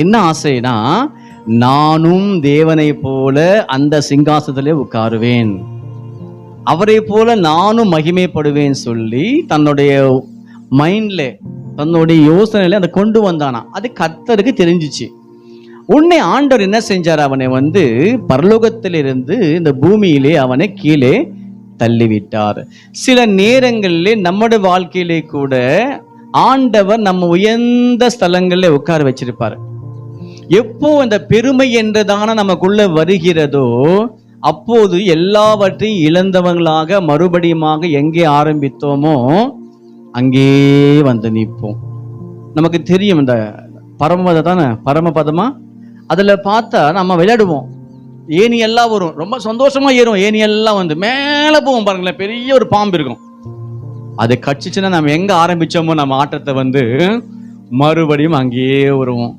என்ன ஆசைனா, நானும் தேவனை போல அந்த சிங்காசனத்திலே உட்காருவேன், அவரை போல நானும் மகிமைப்படுவேன் சொல்லி தன்னுடைய மைண்ட்ல, தன்னுடைய யோசனையில அதை கொண்டு வந்தானா. அது கர்த்தருக்கு தெரிஞ்சிச்சு. உன்னை ஆண்டவர் என்ன செஞ்சார்? அவனை பரலோகத்திலிருந்து இந்த பூமியிலே அவனை கீழே தள்ளிவிட்டார். சில நேரங்களிலே நம்முடைய வாழ்க்கையிலே கூட ஆண்டவர் நம்ம உயர்ந்த ஸ்தலங்களில் உட்கார வச்சிருப்பார். எப்போ அந்த பெருமை என்றதான நமக்குள்ள வருகிறதோ, அப்போது எல்லாவற்றையும் இழந்தவங்களாக மறுபடியுமாக எங்கே ஆரம்பித்தோமோ அங்கே வந்து நிற்போம். நமக்கு தெரியும், இந்த பரமபத தானே, பரமபதமா, அதுல பார்த்தா நம்ம விளையாடுவோம். ஏணி எல்லாம் வரும், ரொம்ப சந்தோஷமா ஏறும். ஏணி எல்லாம் வந்து மேல போவோம் பாருங்களேன். பெரிய ஒரு பாம்பு இருக்கும், அது கடிச்சுச்சுன்னா நம்ம எங்க ஆரம்பிச்சோமோ நம்ம ஆட்டத்தை மறுபடியும் அங்கேயே வருவோம்.